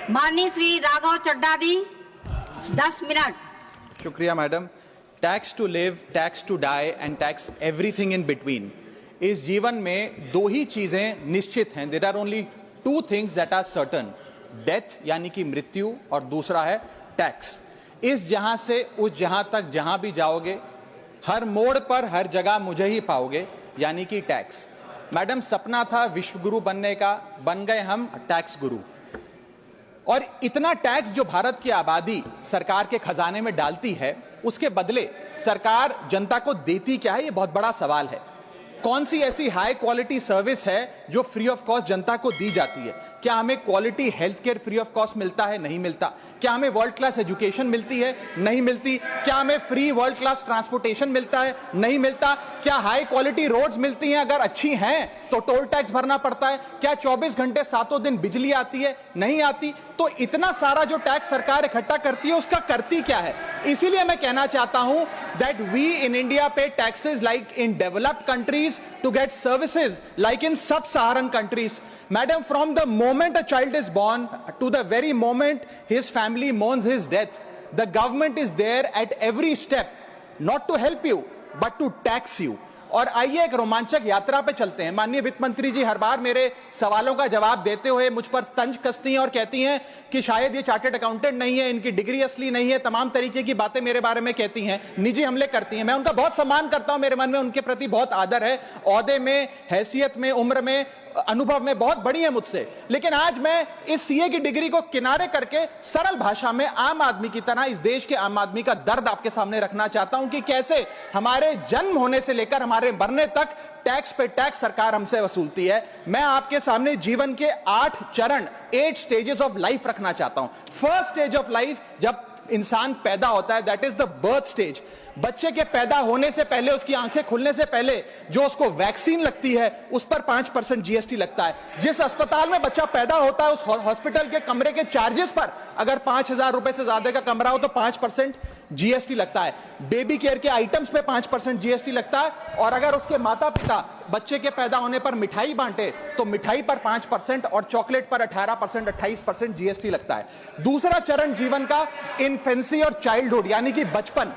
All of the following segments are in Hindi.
माननीय श्री राघव चड्ढा जी 10 मिनट। शुक्रिया madam. Tax to live, tax to die and tax everything in between. इस जीवन में दो ही चीजें निश्चित हैं। There are only two things that are certain, death यानी कि मृत्यु, और दूसरा है टैक्स। इस जहां से उस जहां तक जहां भी जाओगे, हर मोड़ पर हर जगह मुझे ही पाओगे, यानी कि टैक्स। मैडम, सपना था विश्व गुरु बनने का, बन गए हम टैक्स गुरु। और इतना टैक्स जो भारत की आबादी सरकार के खजाने में डालती है, उसके बदले सरकार जनता को देती क्या है, ये बहुत बड़ा सवाल है। कौन सी ऐसी हाई क्वालिटी सर्विस है जो फ्री ऑफ कॉस्ट जनता को दी जाती है? क्या हमें quality health care free of cost मिलता है? नहीं मिलता। क्या हमें वर्ल्ड क्लास एजुकेशन मिलती है? नहीं मिलती। क्या हमें फ्री वर्ल्ड क्लास ट्रांसपोर्टेशन मिलता है? नहीं मिलता। क्या हाई क्वालिटी रोड्स मिलती हैं? अगर अच्छी हैं तो टोल टैक्स भरना पड़ता है। क्या 24 घंटे 7 दिन बिजली आती है? नहीं आती। तो इतना सारा जो टैक्स सरकार इकट्ठा करती है, उसका करती क्या है? इसीलिए मैं कहना चाहता हूं that we in India pay taxes like in developed countries to get services like in sub Saharan countries. Madam, from the moment a child is born to the very moment his family mourns his death, the government is there at every step not to help you but to tax you। और आइए एक रोमांचक यात्रा पे चलते हैं। माननीय वित्त मंत्री जी हर बार मेरे सवालों का जवाब देते हुए मुझ पर तंज कसती हैं और कहती हैं कि शायद ये चार्टर्ड अकाउंटेंट नहीं है, इनकी डिग्री असली नहीं है, तमाम तरीके की बातें मेरे बारे में कहती हैं, निजी हमले करती हैं। मैं उनका बहुत सम्मान करता हूं, मेरे मन में उनके प्रति बहुत आदर है। ओहदे में, हैसियत में, उम्र में, अनुभव में बहुत बड़ी है मुझसे। लेकिन आज मैं इस सीए की डिग्री को किनारे करके सरल भाषा में आम आदमी की तरह इस देश के आम आदमी का दर्द आपके सामने रखना चाहता हूं कि कैसे हमारे जन्म होने से लेकर हमारे मरने तक टैक्स पे टैक्स सरकार हमसे वसूलती है। मैं आपके सामने जीवन के 8 चरण, 8 स्टेजेस ऑफ लाइफ रखना चाहता हूं। फर्स्ट स्टेज ऑफ लाइफ, जब इंसान पैदा होता है, that is the birth stage. बच्चे के पैदा होने से पहले, उसकी आंखें खुलने से पहले जो उसको वैक्सीन लगती है, उस पर 5% जीएसटी लगता है। जिस अस्पताल में बच्चा पैदा होता है, उस हॉस्पिटल के कमरे के चार्जेस पर अगर 5,000 रुपए से ज्यादा का कमरा हो तो 5% जीएसटी लगता है। बेबी केयर के आइटम्स पे 5% जीएसटी लगता है। और अगर उसके माता पिता बच्चे के पैदा होने पर मिठाई बांटे तो मिठाई पर 5% और चॉकलेट पर 18%, 28% जीएसटी लगता है। दूसरा चरण जीवन का इन्फेंसी और चाइल्डहुड यानी कि बचपन।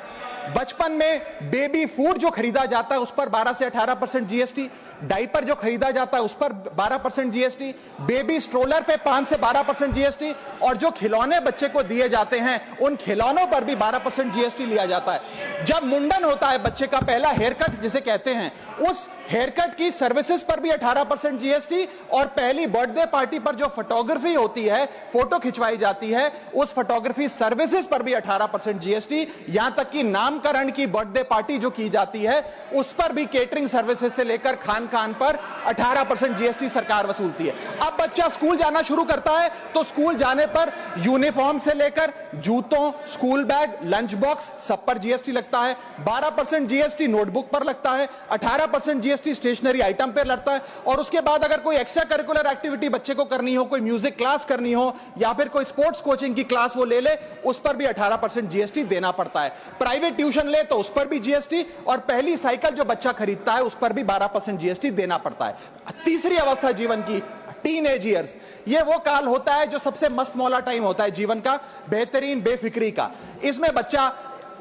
बचपन में बेबी फूड जो खरीदा जाता है उस पर 12 से 18% जीएसटी, डाइपर जो खरीदा जाता है उस पर 12% जीएसटी, बेबी स्ट्रोलर पे 5 से 12% जीएसटी, और जो खिलौने बच्चे को दिए जाते हैं उन खिलौनों पर भी 12% जीएसटी लिया जाता है। जब मुंडन होता है बच्चे का, पहला हेयर कट जिसे कहते हैं, उस हेयर कट की सर्विसेज पर भी 18% जीएसटी, और पहली बर्थडे पार्टी पर जो फोटोग्राफी होती है, फोटो खिंचवाई जाती है, उस फोटोग्राफी सर्विसेज पर भी 18% जीएसटी। यहां तक कि नामकरण की बर्थडे पार्टी जो की जाती है उस पर भी, केटरिंग सर्विसेज से लेकर खान पर 18% जीएसटी सरकार वसूलती है। अब बच्चा स्कूल जाना शुरू करता है तो स्कूल जाने पर यूनिफॉर्म से लेकर जूतों, स्कूल बैग, लंच बॉक्स, सब पर जीएसटी लगता है। 12% जीएसटी नोटबुक पर लगता है, 18% जीएसटी स्टेशनरी आइटम पर लगता है। और उसके बाद अगर कोई एक्स्ट्रा करिकुलर एक्टिविटी बच्चे को करनी हो, कोई म्यूजिक क्लास करनी हो या फिर कोई स्पोर्ट्स कोचिंग की क्लास वो ले ले, उस पर भी 18% जीएसटी देना पड़ता है। प्राइवेट ट्यूशन ले तो उस पर भी जीएसटी, और पहली साइकिल जो बच्चा खरीदता है उस पर भी 12% जीएसटी देना पड़ता है। तीसरी अवस्था जीवन की, टीनेज ईयर्स, ये वो काल होता है जो सबसे मस्त मौला टाइम होता है जीवन का, बेहतरीन बेफिक्री का। इसमें बच्चा,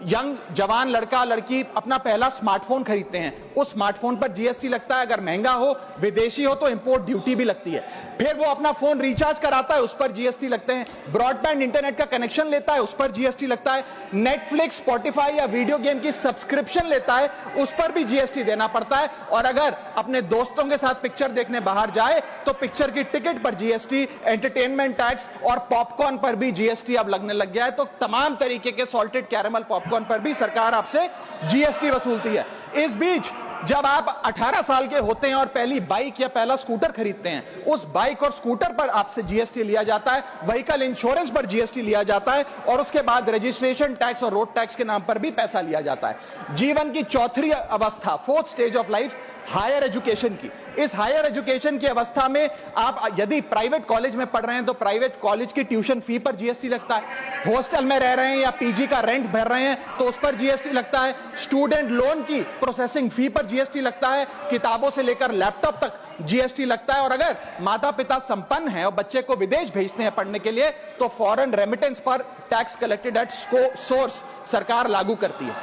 यंग जवान लड़का लड़की अपना पहला स्मार्टफोन खरीदते हैं, उस स्मार्टफोन पर जीएसटी लगता है। अगर महंगा हो, विदेशी हो तो इंपोर्ट ड्यूटी भी लगती है। फिर वो अपना फोन रिचार्ज कराता है, उस पर जीएसटी लगते हैं। ब्रॉडबैंड इंटरनेट का कनेक्शन लेता है, उस पर जीएसटी लगता है। नेटफ्लिक्स, स्पॉटिफाई या वीडियो गेम की सब्सक्रिप्शन लेता है, उस पर भी जीएसटी देना पड़ता है। और अगर अपने दोस्तों के साथ पिक्चर देखने बाहर जाए तो पिक्चर की टिकट पर जीएसटी, एंटरटेनमेंट टैक्स और पॉपकॉर्न पर भी जीएसटी अब लगने लग गया है। तो तमाम तरीके के सॉल्टेड कैरेमल पॉपकॉर्न पर भी सरकार आपसे जीएसटी वसूलती है। इस बीच जब आप 18 साल के होते हैं और पहली बाइक या पहला स्कूटर खरीदते हैं, उस बाइक और स्कूटर पर आपसे जीएसटी लिया जाता है, व्हीकल इंश्योरेंस पर जीएसटी लिया जाता है, और उसके बाद रजिस्ट्रेशन टैक्स और रोड टैक्स के नाम पर भी पैसा लिया जाता है। जीवन की चौथी अवस्था, fourth stage of life, higher education की। इस हायर एजुकेशन की अवस्था में आप यदि प्राइवेट कॉलेज में पढ़ रहे हैं तो प्राइवेट कॉलेज की ट्यूशन फी पर जीएसटी लगता है। हॉस्टल में रह रहे हैं या पीजी का रेंट भर रहे हैं तो उस पर जीएसटी लगता है। स्टूडेंट लोन की प्रोसेसिंग फी पर जीएसटी लगता है, किताबों से लेकर लैपटॉप तक जीएसटी लगता है। और अगर माता पिता संपन्न हैं और बच्चे को विदेश भेजते हैं पढ़ने के लिए तो फॉरेन रेमिटेंस पर टैक्स कलेक्टेड एट सोर्स सरकार लागू करती है।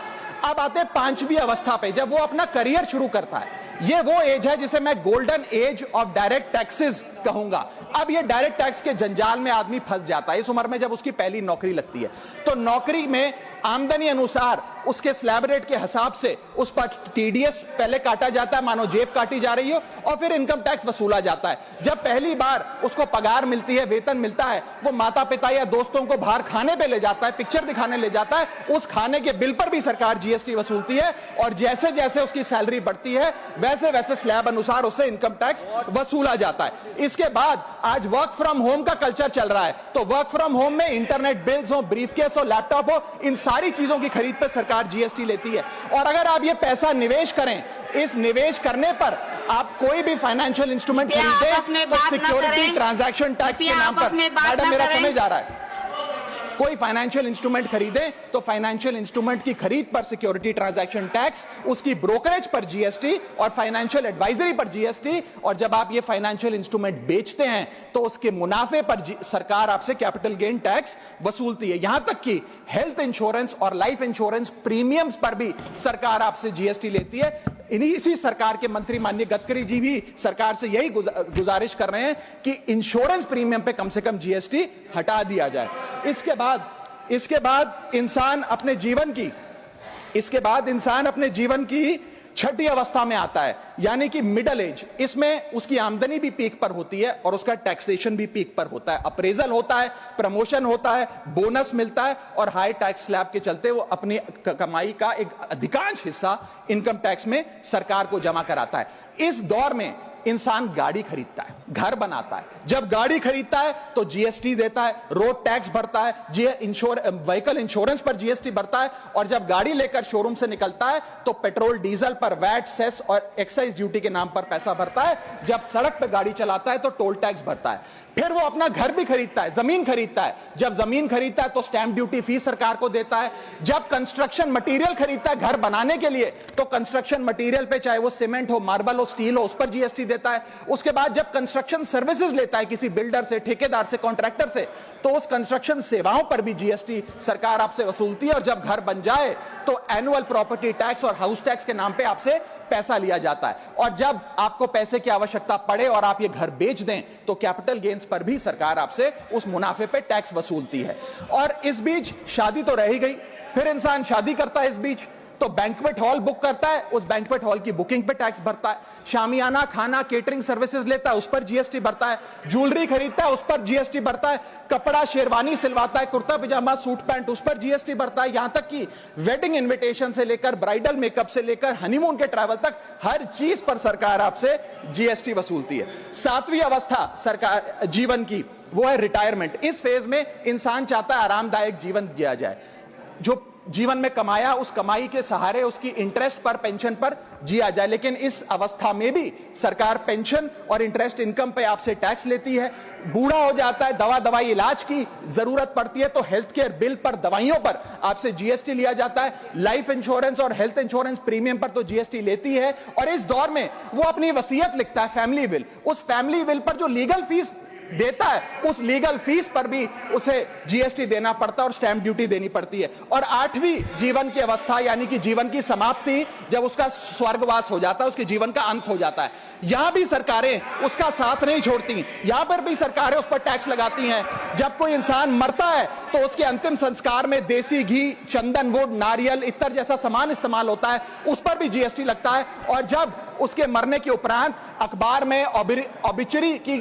अब आते हैं पांचवी अवस्था पे, जब वो अपना करियर शुरू करता है। ये वो एज है जिसे मैं golden age of direct taxes कहूंगा। अब ये डायरेक्ट टैक्स के जंजाल में आदमी फंस जाता है इस उम्र में, जब उसकी पहली नौकरी लगती है। तो नौकरी में आमदनी अनुसार उसके स्लैब रेट के हिसाब से उस पर टीडीएस पहले काटा जाता है, मानो जेब काटी जा रही हो, और फिर इनकम टैक्स वसूला जाता है। जब पहली बार उसको पगार मिलती है, वेतन मिलता है, वो माता पिता या दोस्तों को बाहर खाने पे ले जाता है, पिक्चर दिखाने ले जाता है, उस खाने के बिल पर भी सरकार जीएसटी वसूलती है। और जैसे जैसे उसकी सैलरी बढ़ती है वैसे वैसे स्लैब अनुसार उससे इनकम टैक्स वसूला जाता है। इसके बाद आज वर्क फ्रॉम होम का कल्चर चल रहा है, तो वर्क फ्रॉम होम में इंटरनेट बिल्स हो, ब्रीफकेस हो, लैपटॉप हो, इन सारी चीजों की खरीद पर सरकार जीएसटी लेती है। और अगर आप ये पैसा निवेश करें, इस निवेश करने पर आप कोई भी फाइनेंशियल इंस्ट्रूमेंट खरीदें तो सिक्योरिटी ट्रांजैक्शन टैक्स के नाम पर, मैडम मेरा समय जा रहा है, कोई फाइनेंशियल इंस्ट्रूमेंट खरीदे तो फाइनेंशियल इंस्ट्रूमेंट की खरीद पर सिक्योरिटी ट्रांजैक्शन टैक्स, उसकी ब्रोकरेज पर जीएसटी और फाइनेंशियल एडवाइजरी पर जीएसटी। और जब आप ये फाइनेंशियल इंस्ट्रूमेंट बेचते हैं तो उसके मुनाफे पर सरकार आपसे कैपिटल गेन टैक्स वसूलती है। यहां तक कि हेल्थ इंश्योरेंस और लाइफ इंश्योरेंस प्रीमियम्स पर भी सरकार आपसे जीएसटी लेती है। इसी सरकार के मंत्री माननीय गडकरी जी भी सरकार से यही गुजारिश कर रहे हैं कि इंश्योरेंस प्रीमियम पे कम से कम जीएसटी हटा दिया जाए। इसके बाद इंसान अपने जीवन की छठी अवस्था में आता है, यानी कि मिडिल एज। इसमें उसकी आमदनी भी पीक पर होती है और उसका टैक्सेशन भी पीक पर होता है, अप्रेजल होता है, प्रमोशन होता है, बोनस मिलता है और हाई टैक्स स्लैब के चलते वो अपनी कमाई का एक अधिकांश हिस्सा इनकम टैक्स में सरकार को जमा कराता है। इस दौर में इंसान गाड़ी खरीदता है, घर बनाता है। जब गाड़ी खरीदता है तो जीएसटी देता है, रोड टैक्स भरता है, व्हीकल इंश्योरेंस पर जीएसटी भरता है। और जब गाड़ी लेकर शोरूम से निकलता है तो पेट्रोल डीजल पर वैट, सेस और एक्साइज ड्यूटी के नाम पर पैसा भरता है। जब सड़क पर गाड़ी चलाता है तो टोल टैक्स भरता है। फिर वो अपना घर भी खरीदता है, जमीन खरीदता है। जब जमीन खरीदता है तो स्टैंप ड्यूटी फीस सरकार को देता है। जब कंस्ट्रक्शन मटेरियल खरीदता है घर बनाने के लिए तो कंस्ट्रक्शन मटेरियल पे, चाहे वो सीमेंट हो, मार्बल हो, स्टील हो, उस पर जीएसटी देता है। उसके बाद जब कंस्ट्रक्शन सर्विसेज लेता है किसी बिल्डर से, ठेकेदार से, कॉन्ट्रैक्टर से, तो उस कंस्ट्रक्शन सेवाओं पर भी जीएसटी सरकार आपसे वसूलती है। और जब घर बन जाए तो एनुअल प्रॉपर्टी टैक्स और हाउस टैक्स के नाम पे आपसे पैसा लिया जाता है। और जब आपको पैसे की आवश्यकता पड़े और आप ये घर बेच दें तो कैपिटल गेन्स पर भी सरकार आपसे उस मुनाफे पे टैक्स वसूलती है। और इस बीच शादी तो रह ही गई, फिर इंसान शादी करता है, इस बीच तो बैंक्वेट हॉल बुक करता है, उस बैंक्वेट हॉल की बुकिंग पे टैक्स भरता है। शामियाना, खाना, केटरिंग सर्विसेज लेता है, उस पर जीएसटी भरता है। ज्वेलरी खरीदता है, उस पर जीएसटी भरता है। कपड़ा, शेरवानी सिलवाता है, कुर्ता पजामा, सूट पैंट, उस पर जीएसटी भरता है। यहां तक कि वेडिंग इन्विटेशन से लेकर ब्राइडल मेकअप से लेकर हनीमून के ट्रैवल तक हर चीज पर सरकार आपसे जीएसटी वसूलती है। सातवीं अवस्था सरकार जीवन की वो है रिटायरमेंट। इस फेज में इंसान चाहता है आरामदायक जीवन जिया जाए, जो जीवन में कमाया उस कमाई के सहारे उसकी इंटरेस्ट पर, पेंशन पर जिया जाए। लेकिन इस अवस्था में भी सरकार पेंशन और इंटरेस्ट इनकम पे आपसे टैक्स लेती है। बूढ़ा हो जाता है, दवाई इलाज की जरूरत पड़ती है तो हेल्थ केयर बिल पर, दवाइयों पर आपसे जीएसटी लिया जाता है। लाइफ इंश्योरेंस और हेल्थ इंश्योरेंस प्रीमियम पर तो जीएसटी लेती है। और इस दौर में वो अपनी वसीयत लिखता है, फैमिली विल। उस फैमिली विल पर जो लीगल फीस देता है उस लीगल फीस पर भी उसे जीएसटी देना पड़ता है और स्टैंप ड्यूटी देनी पड़ती है। और आठवीं जीवन की अवस्था यानी कि जीवन की समाप्ति, जब उसका स्वर्गवास हो जाता है, उसके जीवन का अंत हो जाता है, यहां भी सरकारें उसका साथ नहीं छोड़ती। यहां पर भी सरकारें उस पर टैक्स लगाती हैं। जब कोई इंसान मरता है तो उसके अंतिम संस्कार में देसी घी, चंदन वुड, नारियल, इत्तर जैसा सामान इस्तेमाल होता है, उस पर भी जीएसटी लगता है। और जब उसके मरने के उपरांत अखबार में ऑबिचुरी की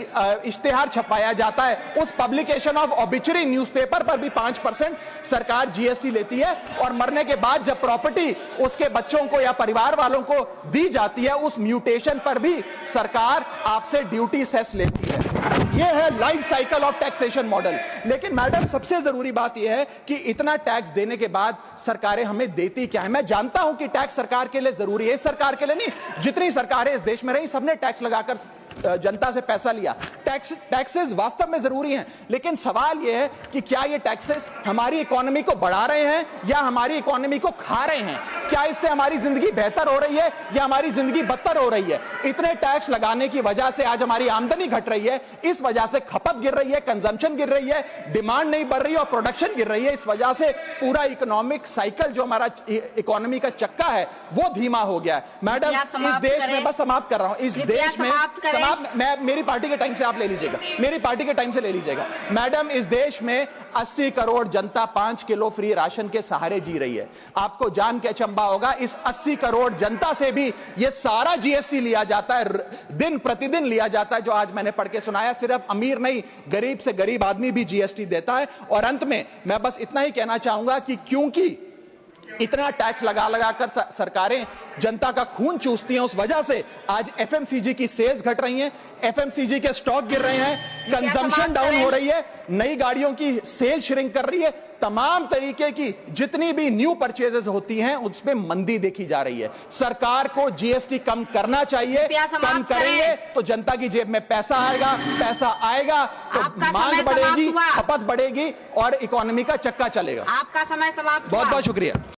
इश्तेहार छपाया जाता है, उस पब्लिकेशन ऑफ ऑबिचुरी न्यूज़पेपर पर भी 5% सरकार जीएसटी लेती है। और मरने के बाद जब प्रॉपर्टी उसके बच्चों को या परिवार वालों को दी जाती है, उस म्यूटेशन पर भी सरकार आपसे ड्यूटी सेस लेती है। ये है life cycle of taxation model. लेकिन मैडम सबसे जरूरी बात यह है कि इतना टैक्स देने के बाद सरकारें हमें देती क्या है। मैं जानता हूं कि टैक्स सरकार के लिए जरूरी है, इस सरकार के लिए नहीं, जितनी सरकारें इस देश में रही सबने टैक्स लगाकर जनता से पैसा लिया। टैक्सेस वास्तव में जरूरी हैं, लेकिन सवाल यह है कि क्या ये टैक्सेस हमारी इकोनॉमी को बढ़ा रहे हैं या हमारी इकोनॉमी को खा रहे हैं? क्या इससे हमारी जिंदगी बेहतर हो रही है या हमारी जिंदगी बदतर हो रही है? इतने टैक्स लगाने की वजह से आज हमारी आमदनी घट रही है, इस वजह से खपत गिर रही है, कंजम्पशन गिर रही है, डिमांड नहीं बढ़ रही है और प्रोडक्शन गिर रही है। इस वजह से पूरा इकोनॉमिक साइकिल जो हमारा इकोनॉमी का चक्का है वो धीमा हो गया है। मैडम इस देश में, बस समाप्त कर रहा हूं, इस देश में मैं मेरी पार्टी के टाइम से आप ले लीजिएगा, मेरी पार्टी के टाइम से ले लीजिएगा। मैडम इस देश में 80 करोड़ जनता 5 किलो फ्री राशन के सहारे जी रही है। आपको जान के अचंभा होगा, इस 80 करोड़ जनता से भी ये सारा जीएसटी लिया जाता है, दिन प्रतिदिन लिया जाता है, जो आज मैंने पढ़ के सुनाया। सिर्फ अमीर नहीं, गरीब से गरीब आदमी भी जीएसटी देता है। और अंत में मैं बस इतना ही कहना चाहूंगा कि क्योंकि इतना टैक्स लगा लगाकर सरकारें जनता का खून चूसती हैं, उस वजह से आज एफएमसीजी की सेल्स घट रही हैं, एफएमसीजी के स्टॉक गिर रहे हैं, कंजम्पशन डाउन हो रही है, नई गाड़ियों की सेल श्रिंक कर रही है, तमाम तरीके की जितनी भी न्यू परचेजेस होती हैं उसमें मंदी देखी जा रही है। सरकार को जीएसटी कम करना चाहिए, कम करेंगे तो जनता की जेब में पैसा आएगा तो मांग बढ़ेगी, खपत बढ़ेगी और इकोनॉमी का चक्का चलेगा। आपका समय समाप्त। बहुत बहुत शुक्रिया।